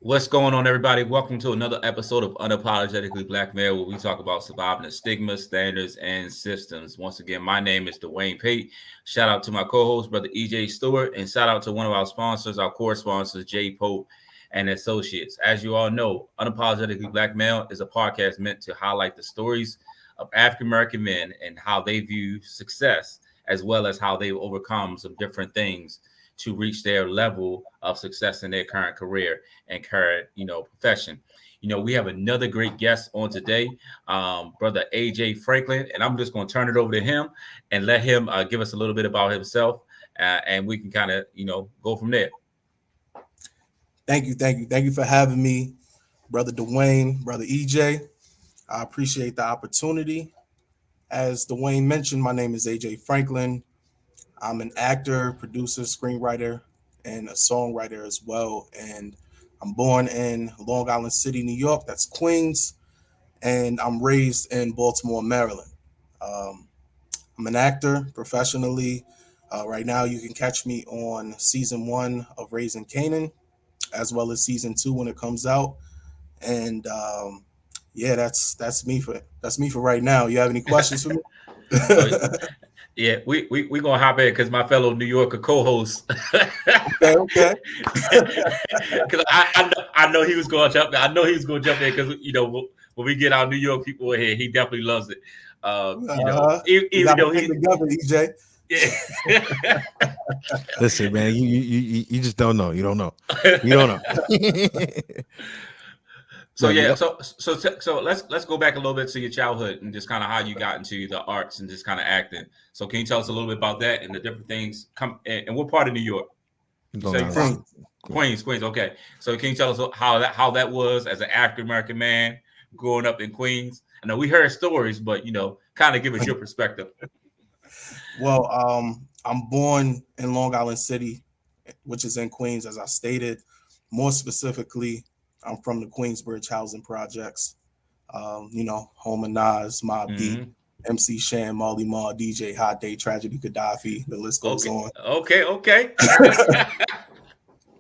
What's going on, everybody? Welcome to another episode of Unapologetically Black Male, where we talk about surviving the stigma, standards, and systems. Once again, my name is Dwayne Pate. Shout out to my co-host, Brother EJ Stewart, and shout out to one of our sponsors, our core sponsors, J Pope and Associates. As you all know, Unapologetically Black Male is a podcast meant to highlight the stories of African American men and how they view success, as well as how they've overcome some different things to reach their level of success in their current career and current, profession. We have another great guest on today, Brother AJ Franklin, and I'm just going to turn it over to him and let him give us a little bit about himself, and we can kind of, go from there. Thank you for having me, Brother Dwayne, Brother EJ. I appreciate the opportunity. As Dwayne mentioned, my name is AJ Franklin. I'm an actor, producer, screenwriter, and a songwriter as well. And I'm born in Long Island City, New York. That's Queens. And I'm raised in Baltimore, Maryland. Um, I'm an actor professionally. Right now, you can catch me on season 1 of Raising Canaan, as well as season 2 when it comes out. And yeah, that's me for right now. You have any questions for me? Oh, yeah, we gonna hop in because my fellow New Yorker co-host, Okay. because I know he was going to jump. I know he was going to jump in because when we get our New York people in here, he definitely loves it. You Even got though to pick he, together, EJ. yeah. Listen, man, you just don't know. You don't know. You don't know. So No, yeah, you- so let's go back a little bit to your childhood and just kind of how you got into the arts and just kind of acting. So can you tell us a little bit about that and the different things come and what part of New York? You Long say you're Island. from Queens. Okay. So can you tell us how that was as an African American man growing up in Queens? I know we heard stories, but kind of give us your perspective. Well, I'm born in Long Island City, which is in Queens, as I stated. More specifically, I'm from the Queensbridge housing projects. Home of Nas, Mobb Deep, Hmm. MC Shan, Marley Marl, DJ Hot Day, Tragedy Gaddafi. The list goes Okay. on. Okay.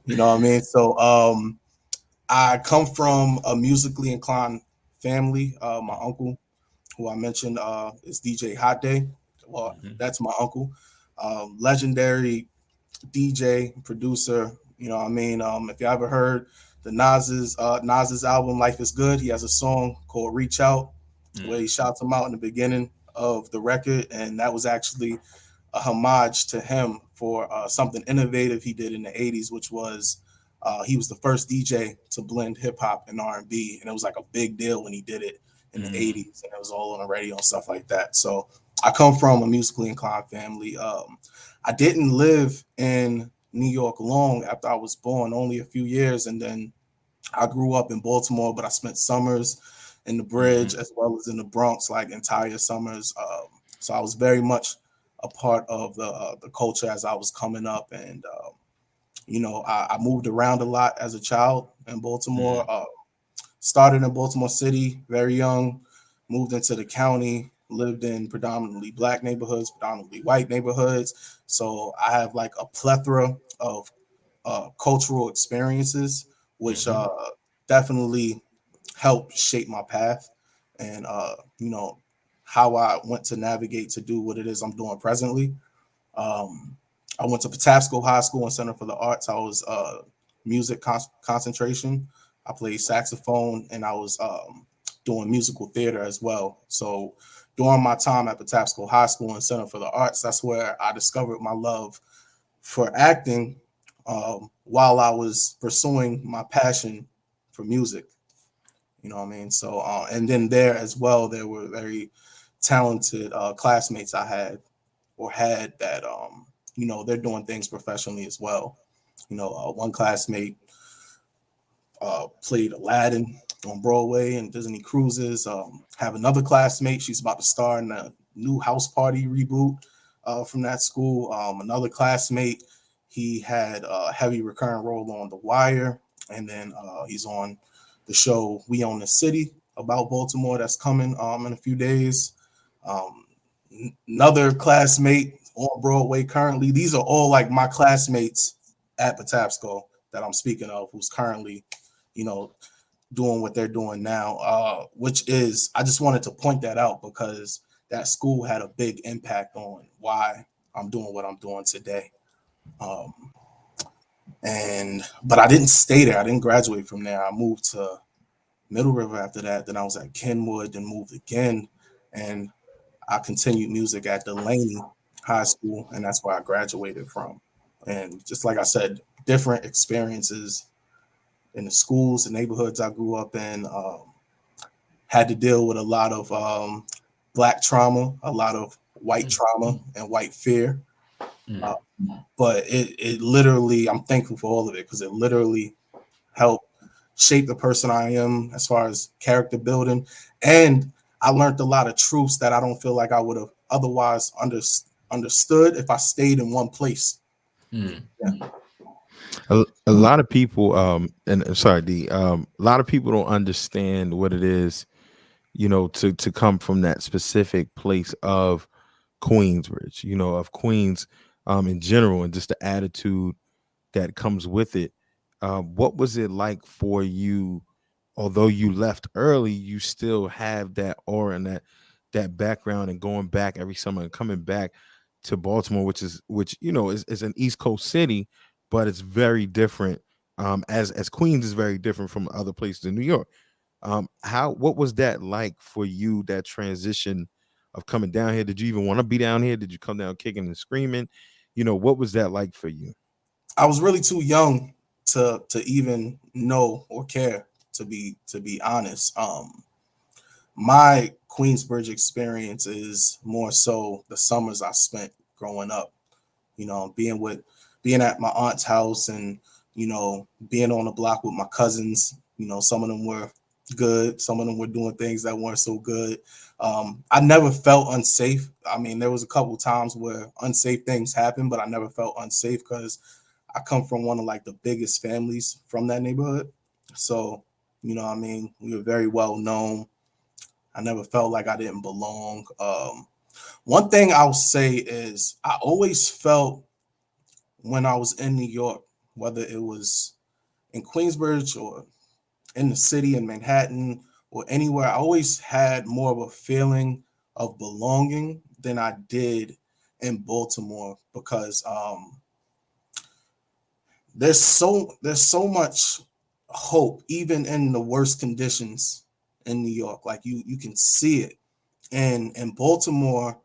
You know what I mean? So I come from a musically inclined family. My uncle, who I mentioned, is DJ Hot Day. Well, Mhm. that's my uncle. Legendary DJ, producer. You know what I mean? If you ever heard the Nas's album Life is Good, he has a song called Reach Out where he Mm. shouts him out in the beginning of the record. And that was actually a homage to him for something innovative he did in the 80s, which was he was the first DJ to blend hip hop and R&B. And it was like a big deal when he did it in the Mm. 80s. And it was all on the radio and stuff like that. So I come from a musically inclined family. I didn't live in New York long after I was born, only a few years. And then I grew up in Baltimore, but I spent summers in the Bridge Mhm. as well as in the Bronx, like entire summers. So I was very much a part of the culture as I was coming up, and I moved around a lot as a child in Baltimore. Mm. Started in Baltimore City very young, moved into the county, lived in predominantly black neighborhoods, predominantly white neighborhoods. So I have like a plethora of cultural experiences, which Mhm. definitely helped shape my path and how I went to navigate to do what it is I'm doing presently. Um, I went to Patapsco High School and Center for the Arts. I was music concentration. I played saxophone and I was doing musical theater as well. So during my time at Patapsco High School and Center for the Arts, that's where I discovered my love for acting while I was pursuing my passion for music. You know what I mean? So, and then there as well, there were very talented classmates I had that, they're doing things professionally as well. One classmate played Aladdin on Broadway and Disney Cruises. Have another classmate, she's about to star in a new House Party reboot from that school. Another classmate, he had a heavy recurring role on The Wire, and then he's on the show We Own the City about Baltimore that's coming in a few days. Um, Another classmate on Broadway currently. These are all like my classmates at Patapsco that I'm speaking of, who's currently, doing what they're doing now, which is, I just wanted to point that out because that school had a big impact on why I'm doing what I'm doing today. But I didn't stay there. I didn't graduate from there. I moved to Middle River after that. Then I was at Kenwood, then moved again, and I continued music at Delaney High School, and that's where I graduated from. And just like I said, different experiences in the schools, the neighborhoods I grew up in. Had to deal with a lot of Black trauma, a lot of white trauma and white fear. Uh, but it literally, I'm thankful for all of it because it literally helped shape the person I am as far as character building. And I learned a lot of truths that I don't feel like I would have otherwise understood if I stayed in one place. Mm. Yeah. A lot of people, and sorry, a lot of people don't understand what it is, to come from that specific place of Queensbridge, of Queens, in general, and just the attitude that comes with it. What was it like for you? Although you left early, you still have that aura and that background, and going back every summer and coming back to Baltimore, which is an East Coast city, but it's very different. As Queens is very different from other places in New York. What was that like for you, that transition of coming down here? Did you even want to be down here? Did you come down kicking and screaming? What was that like for you? I was really too young to even know or care, to be honest. My Queensbridge experience is more so the summers I spent growing up, being at my aunt's house and, being on the block with my cousins. Some of them were good. Some of them were doing things that weren't so good. I never felt unsafe. I mean, there was a couple times where unsafe things happened, but I never felt unsafe because I come from one of like the biggest families from that neighborhood. So, we were very well known. I never felt like I didn't belong. One thing I'll say is I always felt when I was in New York, whether it was in Queensbridge or in the city in Manhattan or anywhere, I always had more of a feeling of belonging than I did in Baltimore because there's so much hope even in the worst conditions in New York. Like you can see it. And in Baltimore,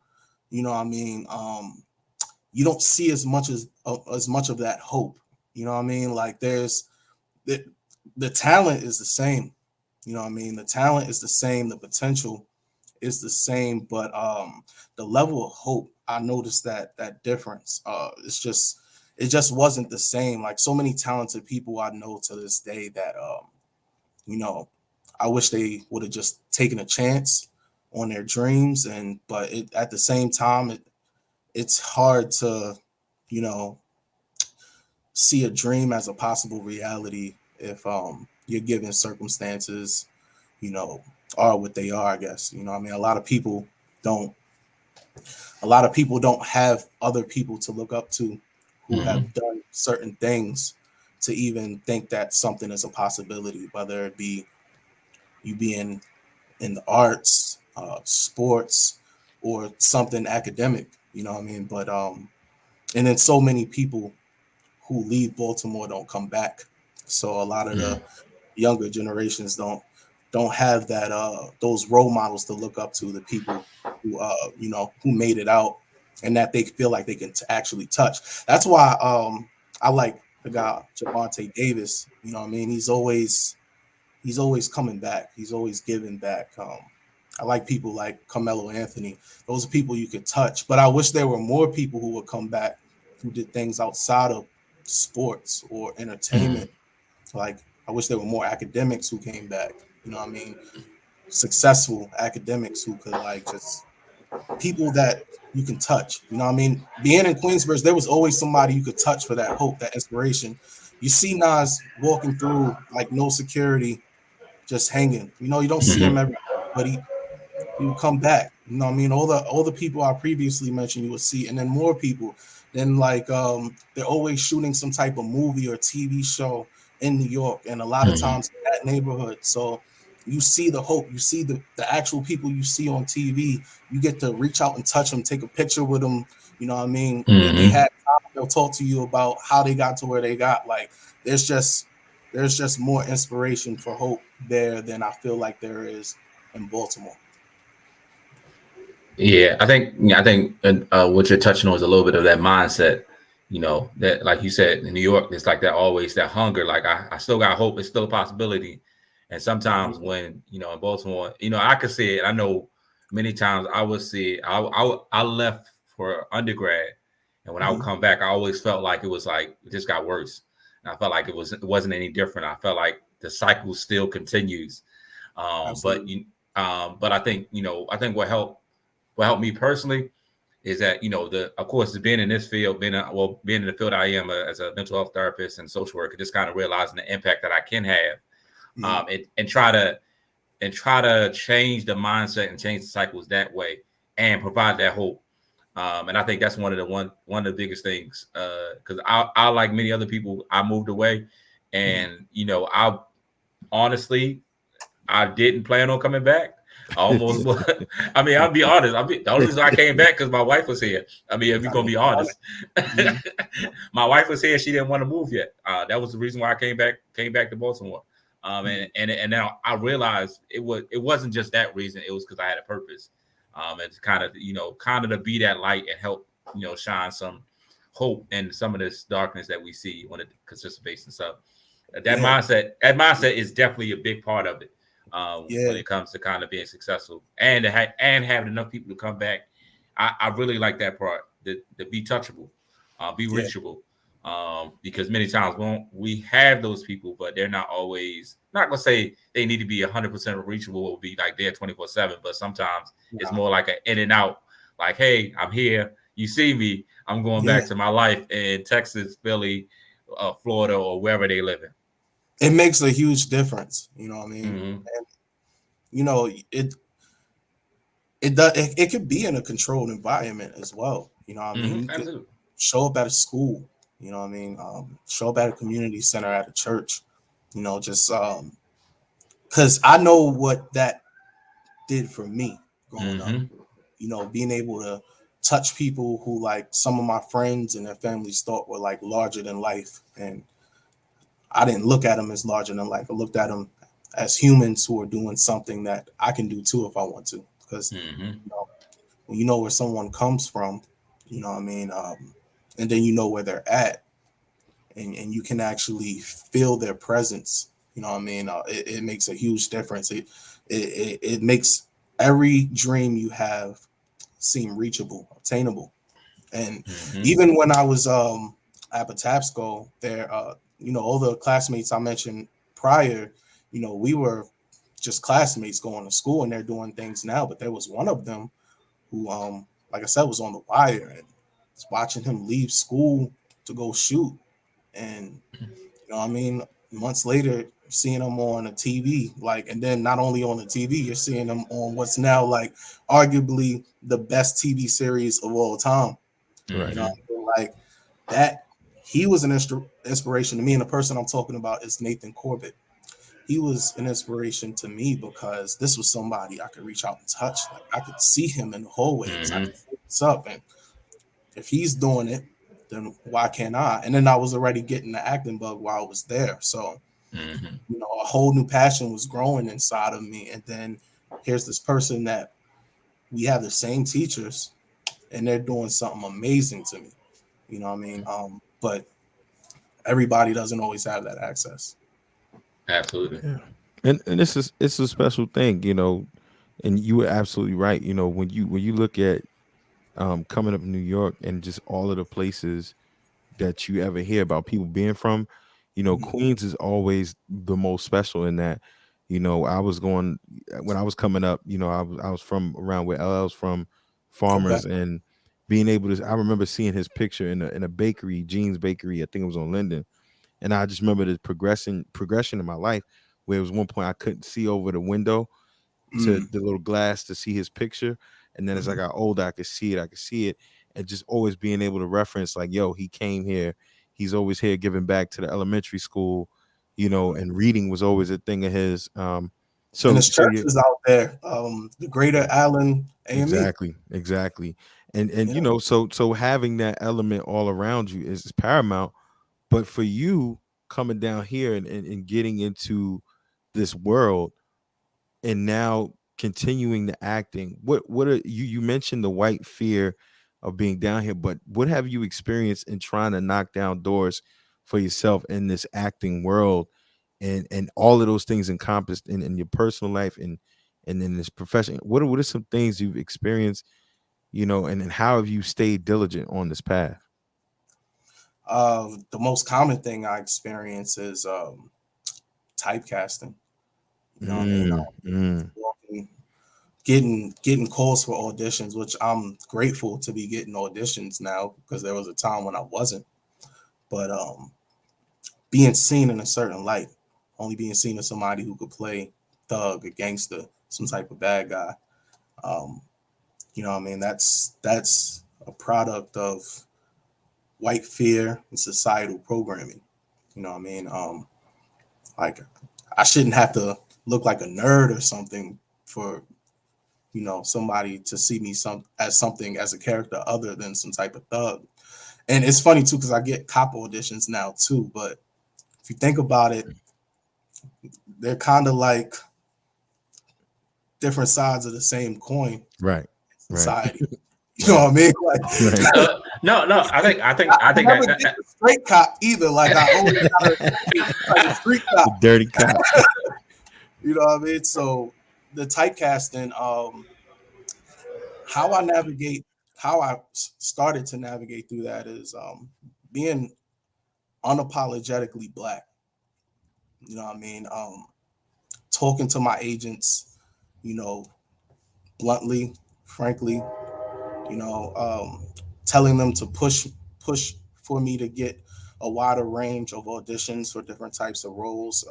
you don't see as much of that hope. Like there's the talent is the same. The talent is the same, the potential is the same, but the level of hope, I noticed that difference. It just wasn't the same. Like so many talented people I know to this day that I wish they would have just taken a chance on their dreams. But at the same time, it's hard to, see a dream as a possible reality if you're given circumstances, are what they are, I guess. A lot of people don't have other people to look up to who have done certain things to even think that something is a possibility, whether it be you being in the arts, sports, or something academic, But and then so many people who leave Baltimore don't come back. So a lot of the younger generations don't have that those role models to look up to, the people who who made it out and that they feel like they can actually touch. That's why I like the guy Javante Davis. He's always coming back. He's always giving back. I like people like Carmelo Anthony. Those are people you could touch. But I wish there were more people who would come back who did things outside of sports or entertainment. Like I wish there were more academics who came back. Successful academics who could like just people that you can touch. Being in Queensbridge, there was always somebody you could touch for that hope, that inspiration. You see Nas walking through like no security, just hanging. You don't see him every, but he would come back. All the people I previously mentioned, you would see, and then more people. Then like they're always shooting some type of movie or TV show in New York, and a lot of Mhm. times in that neighborhood. So you see the hope, you see the actual people you see on TV. You get to reach out and touch them, take a picture with them. You know what I mean? They Mhm. had time. They'll talk to you about how they got to where they got. Like there's just there's just more inspiration for hope there than I feel like there is in Baltimore. Yeah, I think what you're touching on is a little bit of that mindset. That like you said in New York, it's like that always that hunger. Like I still got hope. It's still a possibility. And sometimes Mhm. when in Baltimore, I could see it. I know many times I would see it. I left for undergrad, and when I would Mhm. come back, I always felt like it was like it just got worse. And I felt like it wasn't any different. I felt like the cycle still continues. Um, but Absolutely. you but I think what helped me personally is that the of course being in this field, being in the field I am as a mental health therapist and social worker, just kind of realizing the impact that I can have, Mhm. and try to change the mindset and change the cycles that way and provide that hope. And I think that's one of the biggest things. Because I like many other people, I moved away, Mhm. and I honestly I didn't plan on coming back. I almost Yeah. was. I mean, I'll be honest. The only reason I came back because my wife was here. I mean, if we're Gotta gonna make be the money. honest, Mhm. my wife was here. She didn't want to move yet. That was the reason why I came back. Came back to Baltimore. Mhm. And now I realized it wasn't just that reason. It was because I had a purpose. And kind of to be that light and help shine some hope in some of this darkness that we see on a consistent basis. So Yeah. that mindset is definitely a big part of it, when Yeah. it comes to kind of being successful and and having enough people to come back. I really like that part, to be touchable, be Yeah. reachable, because many times we have those people, but they're not always, not gonna say they need to be 100% reachable or be like there 24/7, but sometimes it's Nah. more like an in and out, like, hey, I'm here, you see me, I'm going Yeah. back to my life in Texas, Philly, Florida, or wherever they live It makes a huge difference. You know what I mean? in. And it could be in a controlled environment as well. You know what I mean? You could Absolutely. show up at a school. You know what I mean? Show up at a community center, at a church. Just because I know what that did for me growing up. Hmm. Being able to touch people who, like, some of my friends and their families thought were like larger than life, and I didn't look at them as larger than life. I looked at them as humans who are doing something that I can do too if I want to. Because Hmm. you know, when you know where someone comes from, you know what I mean, and then you know where they're at, and you can actually feel their presence. You know what I mean? It makes a huge difference. It makes every dream you have seem reachable, obtainable. And Hmm. even when I was at Patapsco, there, all the classmates I mentioned prior, we were just classmates going to school, and they're doing things now. But there was one of them who, like I said, was on the wire, and watching him leave school to go shoot. And what I mean, months later, seeing him on a TV, like, and then not only on the TV, you're seeing him on what's now like arguably the best TV series of all time. You Right. know, Hmm. what I mean? Like that, he was an inspiration to me. And the person I'm talking about is Nathan Corbett. He was an inspiration to me because this was somebody I could reach out and touch. Like I could see him in the hallways. I Hmm. could say what's up, and if he's doing it, then why can't I? And then I was already getting the acting bug while I was there. So, Hmm. a whole new passion was growing inside of me. And then here's this person that we have the same teachers, and they're doing something amazing to me. You know what I mean? But everybody doesn't always have that access. Absolutely. Yeah. And it's a special thing, and you were absolutely right. When you look at coming up in New York and just all of the places that you ever hear about people being from, Mhm. Queens is always the most special in that. I was going when I was coming up, I was from around where LL's from, Okay. farmers, and being able to I remember seeing his picture in a bakery, Jean's Bakery, I think it was on Linden. And I just remember the progression in my life where it was one point I couldn't see over the window to Mm. the little glass to see his picture. And then as I Mhm. got older, I could see it. And just always being able to reference like, yo, he came here. He's always here giving back to the elementary school. you know, and reading was always a thing of his. And So his so church you is out there, the Greater Allen AME. exactly, and Yeah. you know, so having that element all around you is paramount. But for you coming down here and getting into this world and now continuing the acting, what are you mentioned the white fear of being down here, but what have you experienced in trying to knock down doors for yourself in this acting world, and all of those things encompassed in your personal life and in this profession? What are some things you've experienced, you know, and how have you stayed diligent on this path? The most common thing I experience is typecasting. You know what I mean? Mm, mm, Walking, getting calls for auditions, which I'm grateful to be getting auditions now, because there was a time when I wasn't. But being seen in a certain light, only being seen as somebody who could play thug, a gangster, some type of bad guy. Um, you know what I mean? That's a product of white fear and societal programming. You know what I mean? Like, I shouldn't have to look like a nerd or something for, you know, somebody to see me as something, as a character other than some type of thug. And it's funny too, because I get cop auditions now too. But if you think about it, they're kind of like different sides of the same coin. right, right, Society. You know what I mean? Like, right. No. I think never get the straight cop either. Like, I always got like a street cop. The dirty cop. You know what I mean? So the typecasting, how I navigate, how I started to navigate through that is being unapologetically black. You know what I mean? Talking to my agents, you know, bluntly, frankly, you know, telling them to push for me to get a wider range of auditions for different types of roles.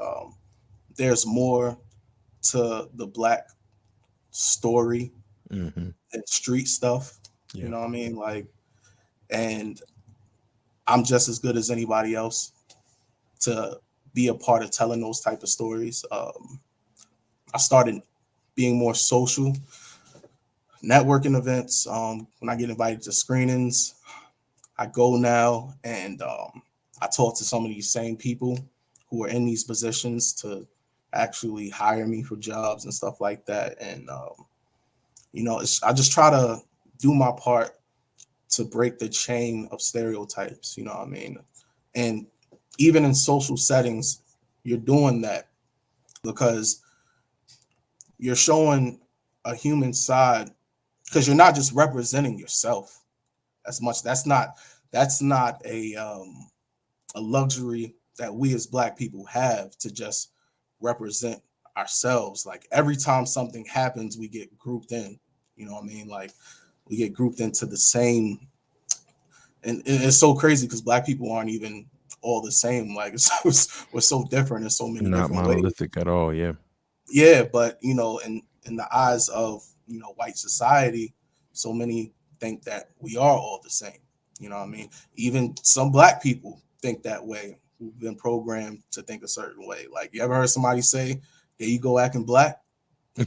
There's more to the black story Hmm. and street stuff. You Yeah, know what I mean? Like, and I'm just as good as anybody else to be a part of telling those type of stories. I started being more social, networking events. When I get invited to screenings, I go now, and I talk to some of these same people who are in these positions to actually hire me for jobs and stuff like that. And you know, I just try to do my part to break the chain of stereotypes. You know what I mean? And even in social settings, you're doing that because you're showing a human side, because you're not just representing yourself as much. That's not a luxury that we as black people have, to just represent ourselves. Like, every time something happens, we get grouped in. You know what I mean? Like, we get grouped into the same, and it's so crazy because black people aren't even all the same. Like, we're so different in so many not different ways. monolithic at all. Yeah, Yeah, but you know, in the eyes of, you know, white society, so many think that we are all the same. You know what I mean? Even some black people think that way. Who've been programmed to think a certain way. Like, you ever heard somebody say, "There you go, acting black"?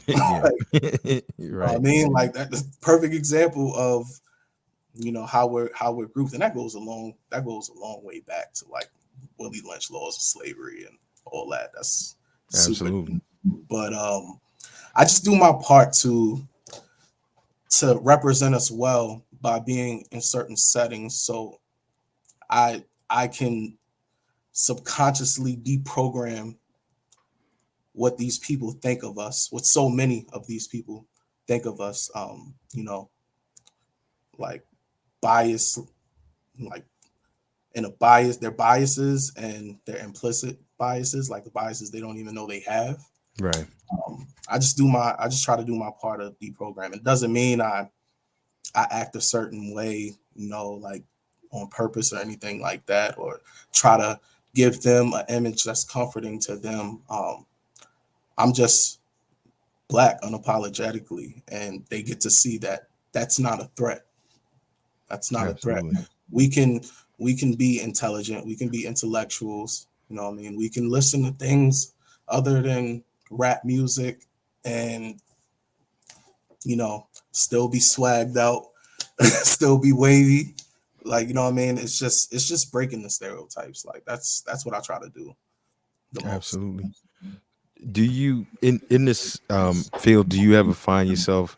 yeah, Like, you're you know what I right. mean? Like, that's a perfect example of, you know, how we're grouped, and that goes a long way back to, like, Willie Lynch laws of slavery and all that. That's super. Absolutely. But I just do my part to represent us well by being in certain settings, so I can subconsciously deprogram what these people think of us, what so many of these people think of us. You know, like, bias, like, in a bias, their biases and their implicit biases, like the biases they don't even know they have. Right. I just try to do my part of deprogramming. It doesn't mean I act a certain way, you know, like, on purpose or anything like that, or try to give them an image that's comforting to them. I'm just black unapologetically, and they get to see that that's not a threat. That's not a threat. Absolutely. We can we can be intelligent. We can be intellectuals. You know what I mean? We can listen to things other than rap music and, still be swagged out, still be wavy. Like, you know what I mean? It's just breaking the stereotypes. Like that's what I try to do the most. Absolutely. Do you in this field? Do you ever find yourself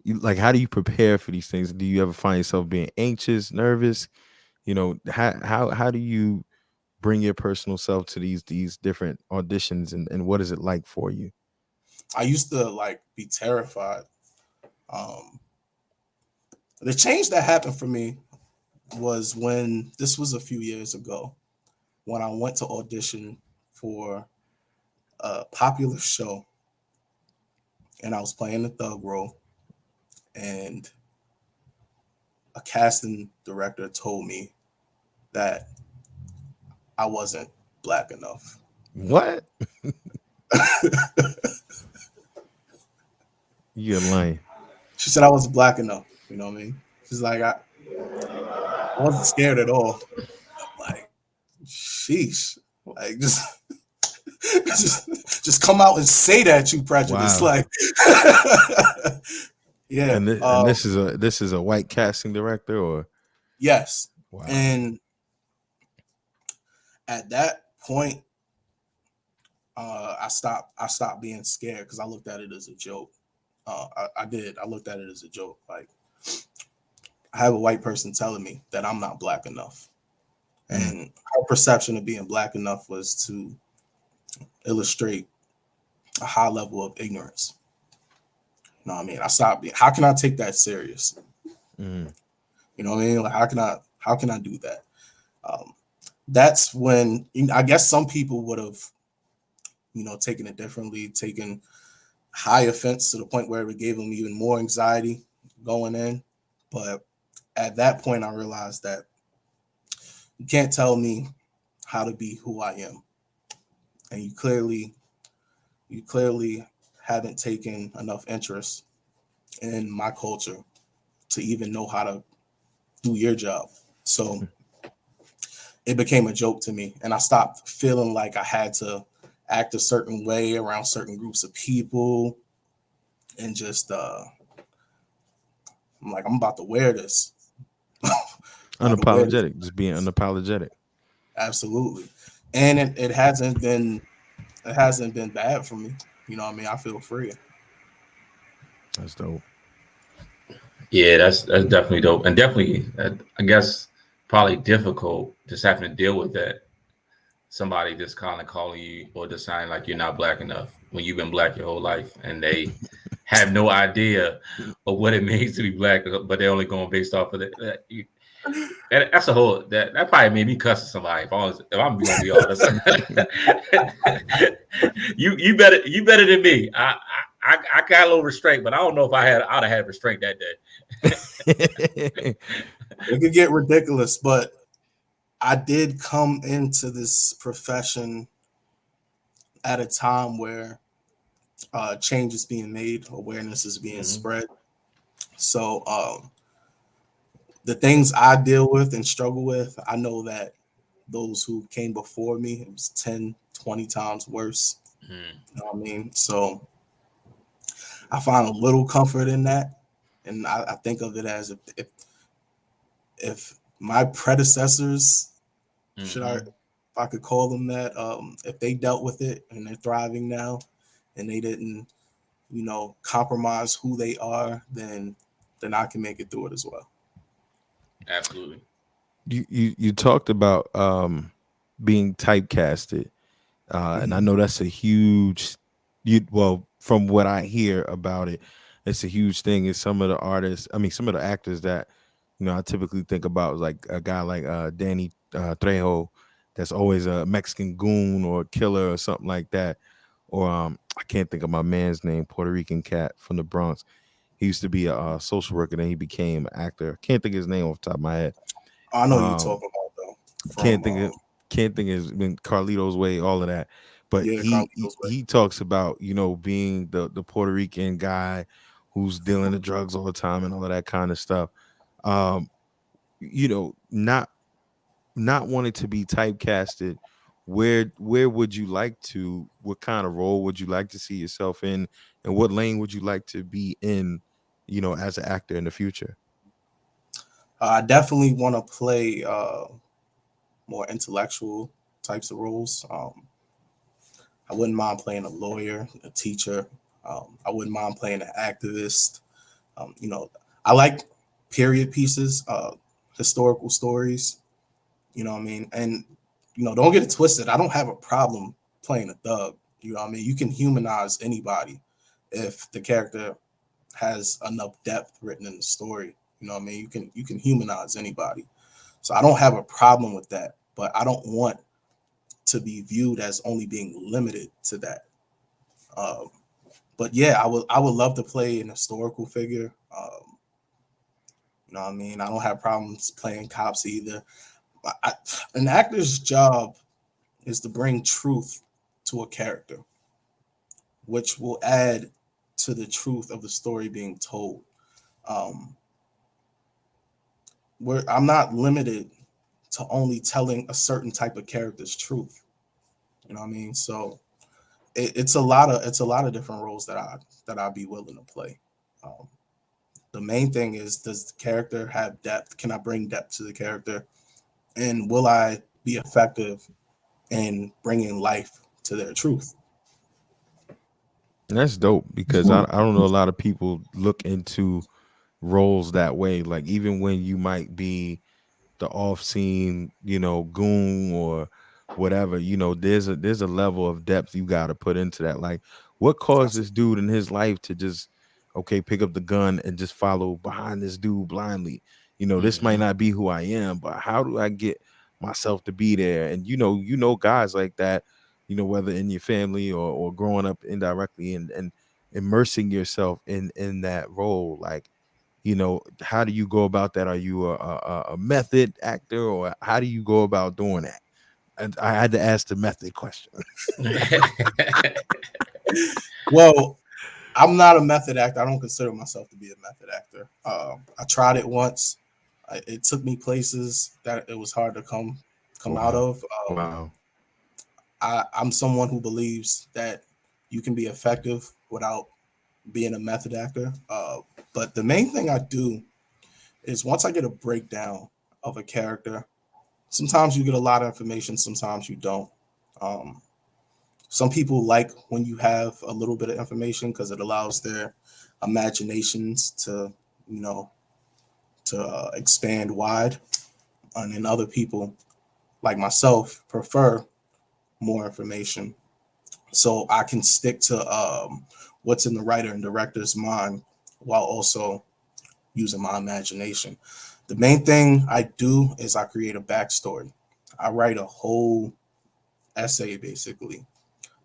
like? How do you prepare for these things? Do you ever find yourself being anxious, nervous? How do you bring your personal self to these different auditions, and what is it like for you? I used to like be terrified. Um, the change that happened for me was when this was a few years ago when I went to audition for a popular show and I was playing the thug role, and a casting director told me that I wasn't black enough. What? You're lying. She said I wasn't black enough. You know what I mean? She's like, I wasn't scared at all. Like, sheesh. Like, just come out and say that you prejudiced. Wow. Like, yeah. And this is a white casting director, or Yes. wow. And at that point, I stopped being scared because I looked at it as a joke. I did. I looked at it as a joke. Like, I have a white person telling me that I'm not black enough. And her perception of being black enough was to illustrate a high level of ignorance. You know what I mean? I stopped being, how can I take that serious? Mm. You know what I mean? Like, how can I do that? That's when I guess some people would have, taken it differently, taken high offense to the point where it gave them even more anxiety going in. But at that point, I realized that you can't tell me how to be who I am. And you clearly haven't taken enough interest in my culture to even know how to do your job. So it became a joke to me, and I stopped feeling like I had to act a certain way around certain groups of people, and just I'm like, I'm about to wear this. Unapologetic, just being unapologetic. Absolutely. And it hasn't been bad for me. You know what I mean? I feel free. That's dope. Yeah, that's definitely dope, and definitely, I guess, probably difficult just having to deal with that. Somebody just kind of calling you or deciding like you're not black enough when you've been black your whole life, and they have no idea of what it means to be black, but they're only going based off of that. That's a whole that probably made me cuss at somebody. If I'm gonna be honest, you better than me. I got a little restraint, but I don't know if I'd have had restraint that day. It could get ridiculous, but I did come into this profession at a time where change is being made, awareness is being spread. So the things I deal with and struggle with, I know that those who came before me, it was 10, 20 times worse. You know what I mean? So I find a little comfort in that. And I think of it as if my predecessors, if I could call them that, if they dealt with it and they're thriving now and they didn't, compromise who they are, then I can make it through it as well. Absolutely. You talked about being typecasted, and I know that's a huge. From what I hear about it, it's a huge thing. Is some of the artists, some of the actors that I typically think about, like a guy like Danny Trejo, that's always a Mexican goon or a killer or something like that. Or I can't think of my man's name, Puerto Rican cat from the Bronx. He used to be a social worker, then he became an actor. Can't think of his name off the top of my head. I know you're talking about though. Can't think of his been Carlito's Way, all of that. But Yeah, he talks about being the Puerto Rican guy who's dealing the drugs all the time and all of that kind of stuff. Not wanting to be typecasted where would you like to, what kind of role would you like to see yourself in, and what lane would you like to be in, as an actor in the future? I definitely want to play more intellectual types of roles. I wouldn't mind playing a lawyer, a teacher. I wouldn't mind playing an activist. You know, I like period pieces, historical stories. You know what I mean? And don't get it twisted. I don't have a problem playing a thug. You know what I mean? You can humanize anybody if the character has enough depth written in the story. You know what I mean? You can humanize anybody. So I don't have a problem with that, but I don't want to be viewed as only being limited to that. Um, but yeah, I would love to play an historical figure. You know what I mean? I don't have problems playing cops either. An actor's job is to bring truth to a character, which will add to the truth of the story being told. Um, where I'm not limited to only telling a certain type of character's truth. You know what I mean? So it's a lot of different roles that I'd be willing to play. Um, the main thing is, does the character have depth? Can I bring depth to the character? And will I be effective in bringing life to their truth? And that's dope, because I don't know, a lot of people look into roles that way. Like, even when you might be the off scene, goon or whatever, there's a level of depth you got to put into that. Like, what caused this dude in his life to just, okay, pick up the gun and just follow behind this dude blindly? This might Mhm. not be who I am, but how do I get myself to be there? And guys like that, whether in your family or growing up indirectly, and immersing yourself in that role. Like, how do you go about that? Are you a method actor, or how do you go about doing that? And I had to ask the method question. Well, I'm not a method actor. I don't consider myself to be a method actor. I tried it once. It took me places that it was hard to come out Wow. of. Wow. I'm someone who believes that you can be effective without being a method actor. But the main thing I do is, once I get a breakdown of a character, sometimes you get a lot of information, sometimes you don't. Um, some people like when you have a little bit of information because it allows their imaginations to, you know, expand wide. And then other people, like myself, prefer more information. So I can stick to what's in the writer and director's mind while also using my imagination. The main thing I do is I create a backstory. I write a whole essay basically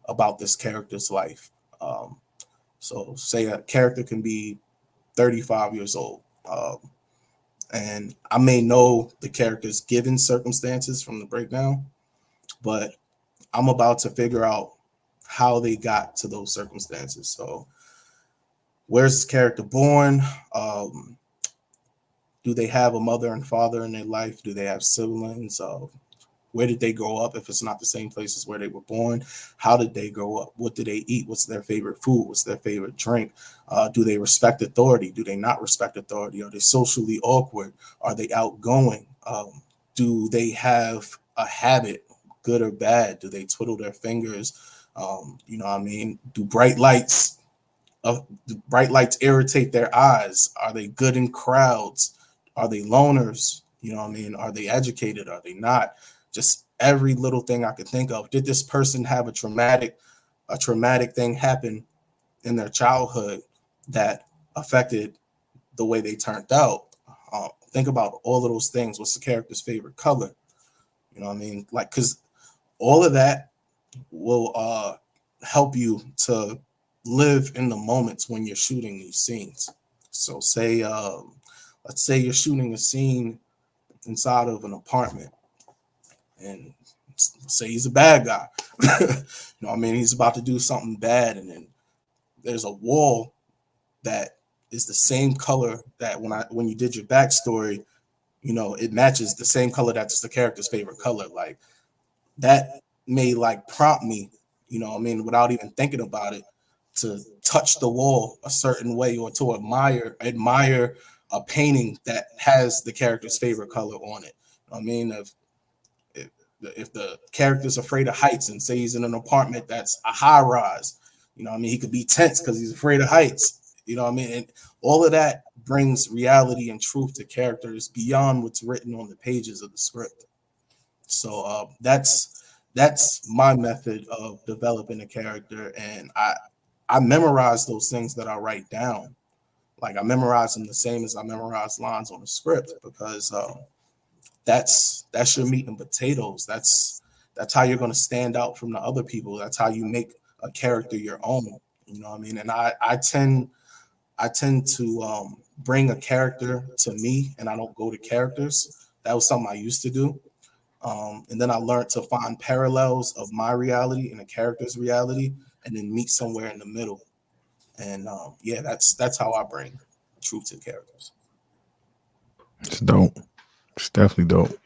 about this character's life. Um, so, say a character can be 35 years old, and I may know the character's given circumstances from the breakdown, but I'm about to figure out how they got to those circumstances. So, where's this character born? Do they have a mother and father in their life? Do they have siblings? Where did they grow up? If it's not the same places where they were born, how did they grow up? What do they eat? What's their favorite food? What's their favorite drink? Do they respect authority? Do they not respect authority? Are they socially awkward? Are they outgoing? Do they have a habit, good or bad? Do they twiddle their fingers? You know what I mean? Do bright lights irritate their eyes? Are they good in crowds? Are they loners? You know what I mean? Are they educated? Are they not? Just every little thing I could think of. Did this person have a traumatic thing happen in their childhood that affected the way they turned out? Think about all of those things. What's the character's favorite color? You know what I mean? Like, because all of that will help you to live in the moments when you're shooting these scenes. So, let's say you're shooting a scene inside of an apartment, and say he's a bad guy. You know what I mean? He's about to do something bad, and then there's a wall that is the same color that when you did your backstory, it matches the same color that's the character's favorite color. Like, that may like prompt me, you know what I mean, without even thinking about it, to touch the wall a certain way or to admire a painting that has the character's favorite color on it. I mean, if if the character's afraid of heights and say he's in an apartment that's a high rise, you know what I mean, he could be tense because he's afraid of heights. You know what I mean? And all of that brings reality and truth to characters beyond what's written on the pages of the script. So that's my method of developing a character, and I memorize those things that I write down. Like I memorize them the same as I memorize lines on the script because that's your meat and potatoes. That's how you're going to stand out from the other people. That's how you make a character your own. You know what I mean? And I tend to bring a character to me, and I don't go to characters. That was something I used to do. And then I learned to find parallels of my reality and a character's reality, and then meet somewhere in the middle. And yeah, that's how I bring truth to characters. It's dope. It's definitely dope.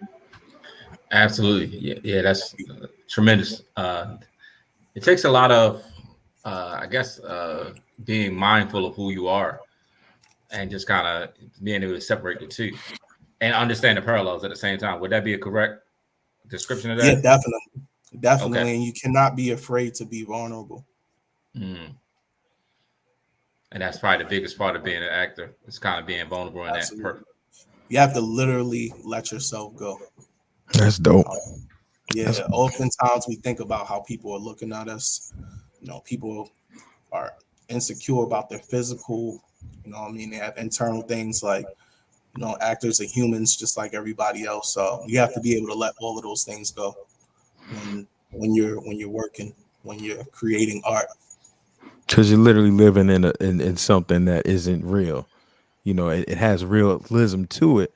Absolutely. Yeah, that's tremendous. It takes a lot of, I guess, being mindful of who you are and just kind of being able to separate the two and understand the parallels at the same time. Would that be a correct description of that? Yeah, definitely. Okay. And you cannot be afraid to be vulnerable. Mm. And that's probably the biggest part of being an actor. It's kind of being vulnerable in Absolutely. that. You have to literally let yourself go. That's dope. Yeah, oftentimes we think about how people are looking at us. You know, people are insecure about their physical. You know what I mean? They have internal things like, you know, actors are humans just like everybody else. So you have to be able to let all of those things go when you're working, when you're creating art. Because you're literally living in something that isn't real. You know, it has realism to it,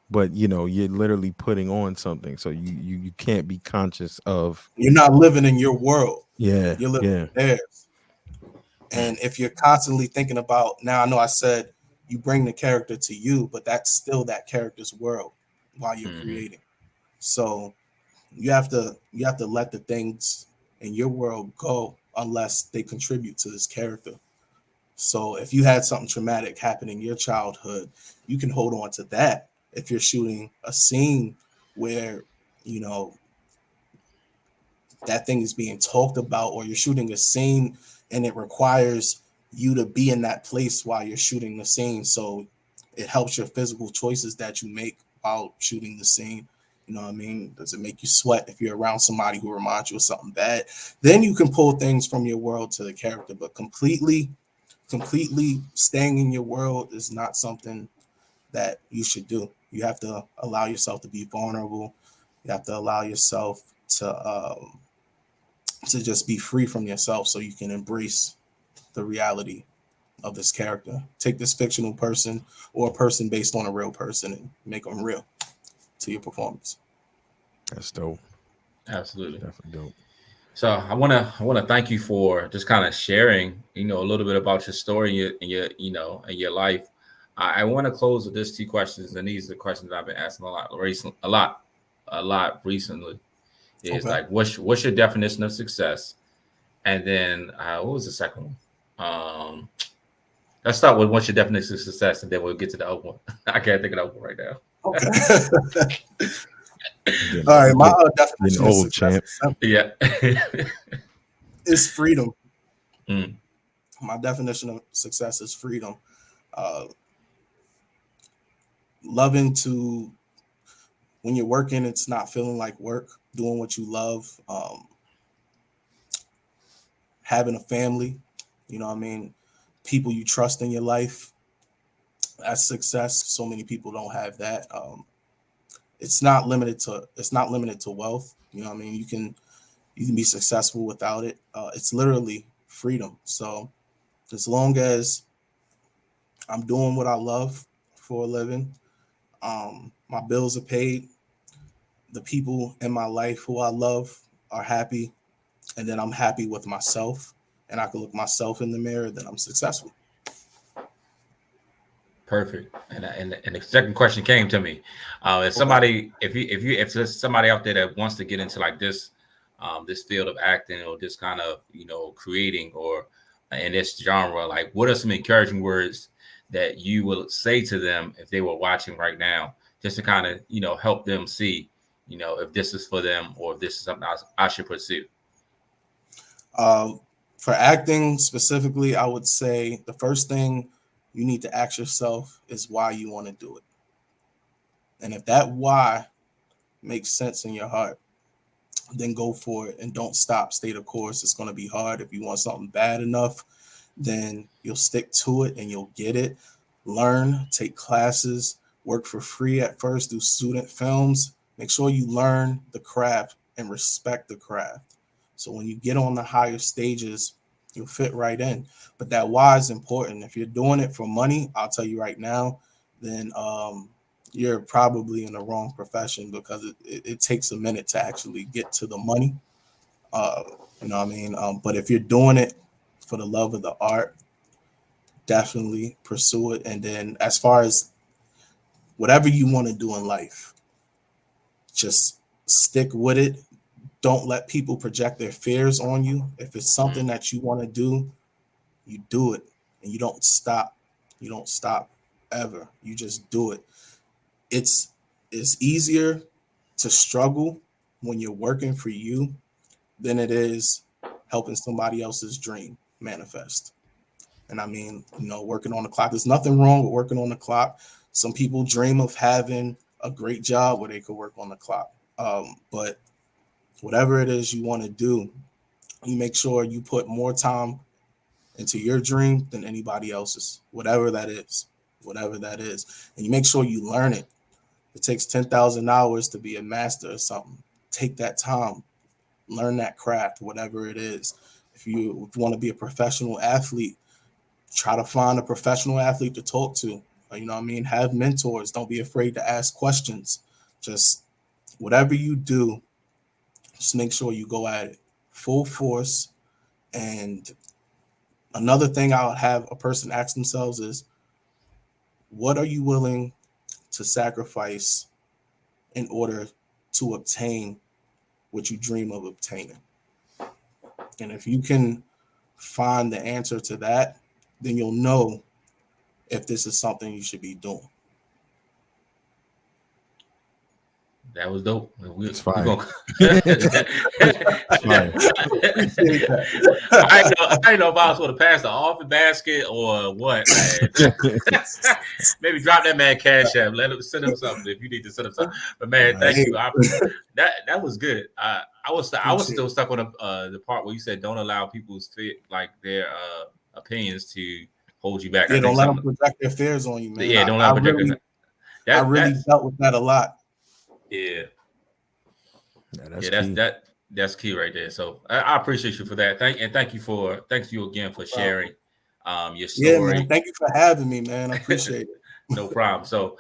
but you know, you're literally putting on something. So you can't be conscious of. You're not living in your world. Yeah. You're living Yeah. in theirs. And if you're constantly thinking about, now I know I said you bring the character to you, but that's still that character's world while you're creating. So you have to let the things in your world go unless they contribute to this character. So if you had something traumatic happen in your childhood, you can hold on to that. If you're shooting a scene where, you know, that thing is being talked about, or you're shooting a scene and it requires you to be in that place while you're shooting the scene, so it helps your physical choices that you make while shooting the scene. You know what I mean? Does it make you sweat if you're around somebody who reminds you of something bad? Then you can pull things from your world to the character, but completely staying in your world is not something that you should do. You have to allow yourself to be vulnerable. You have to allow yourself to just be free from yourself so you can embrace the reality of this character. Take this fictional person or a person based on a real person and make them real to your performance. That's dope. Absolutely. Definitely dope. So I want to thank you for just kind of sharing, you know, a little bit about your story and your life. I want to close with these two questions, and these are the questions I've been asking a lot recently. Is Okay. like, what's your definition of success? And then what was the second one? Let's start with what's your definition of success, and then we'll get to the other one. I can't think of the other one right now. Okay. All right, my definition of success is simple. Yeah. Is freedom. Mm. My definition of success is freedom. Loving to, when you're working, it's not feeling like work, doing what you love, having a family, you know what I mean, people you trust in your life. That's success. So many people don't have that. It's not limited to wealth. You know what I mean? You can be successful without it. It's literally freedom. So as long as I'm doing what I love for a living, my bills are paid, the people in my life who I love are happy, and then I'm happy with myself, and I can look myself in the mirror, then I'm successful. Perfect. And the second question came to me. If somebody, if there's somebody out there that wants to get into like this this field of acting or this kind of, creating or in this genre, like what are some encouraging words that you will say to them if they were watching right now, just to kind of, help them see, if this is for them or if this is something I should pursue? For acting specifically, I would say the first thing you need to ask yourself is why you want to do it. And if that why makes sense in your heart, then go for it and don't stop. Stay the course. It's going to be hard. If you want something bad enough, then you'll stick to it and you'll get it. Learn, take classes, work for free at first, do student films. Make sure you learn the craft and respect the craft. So when you get on the higher stages, you'll fit right in. But that why is important. If you're doing it for money, I'll tell you right now, then you're probably in the wrong profession, because it takes a minute to actually get to the money. You know what I mean? But if you're doing it for the love of the art, definitely pursue it. And then as far as whatever you want to do in life, just stick with it. Don't let people project their fears on you. If it's something that you want to do, you do it, and you don't stop. You don't stop ever. You just do it. It's easier to struggle when you're working for you than it is helping somebody else's dream manifest. And I mean, working on the clock. There's nothing wrong with working on the clock. Some people dream of having a great job where they could work on the clock. But whatever it is you want to do, you make sure you put more time into your dream than anybody else's, whatever that is. And you make sure you learn it. It takes 10,000 hours to be a master of something. Take that time, learn that craft, whatever it is. If you want to be a professional athlete, try to find a professional athlete to talk to. You know what I mean? Have mentors. Don't be afraid to ask questions. Just whatever you do, just make sure you go at it full force. And another thing I would have a person ask themselves is, what are you willing to sacrifice in order to obtain what you dream of obtaining? And if you can find the answer to that, then you'll know if this is something you should be doing. That was dope. It's fine. I didn't know if I was going to pass the off the basket or what, man. Maybe drop that man cash app. Send him something if you need to send him something. But man, thank you. That was good. I was still stuck on the part where you said don't allow people's their opinions to hold you back. Yeah, don't let them project their fears on you, man. Yeah, don't let them project. I really dealt with that a lot. Yeah, that's key. That's key right there. So I appreciate you for that. Thank you again for sharing your story. Yeah, man. Thank you for having me, man. I appreciate it. No problem. So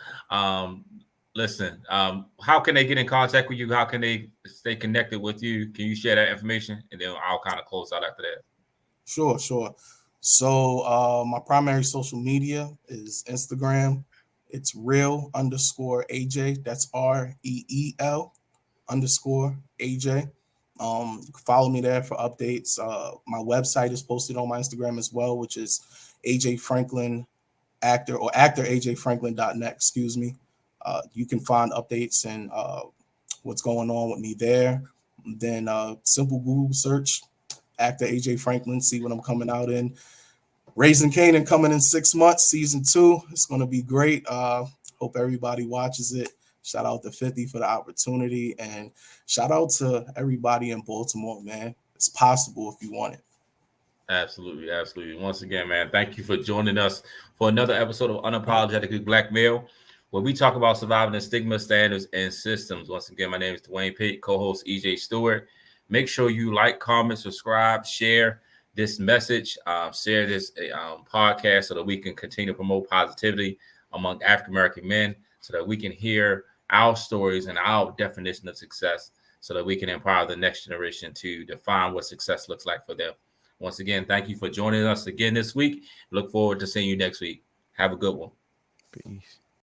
listen, how can they get in contact with you? How can they stay connected with you? Can you share that information? And then I'll kind of close out after that. Sure. So my primary social media is Instagram. It's real_AJ. That's REEL_AJ. You can follow me there for updates. My website is posted on my Instagram as well, which is AJ Franklin actor or actorajfranklin.net. Excuse me. You can find updates and what's going on with me there. Then simple Google search actor AJ Franklin. See what I'm coming out in. Raising Canaan coming in 6 months, season 2. It's going to be great. Hope everybody watches it. Shout out to 50 for the opportunity, and shout out to everybody in Baltimore, man. It's possible if you want it. Absolutely. Once again, man, thank you for joining us for another episode of Unapologetically Black Male, where we talk about surviving the stigma, standards, and systems. Once again, my name is Dwayne Pate, co-host EJ Stewart. Make sure you like, comment, subscribe, share this message, share this podcast so that we can continue to promote positivity among African-American men, so that we can hear our stories and our definition of success, so that we can empower the next generation to define what success looks like for them. Once again, thank you for joining us again this week. Look forward to seeing you next week. Have a good one. Peace.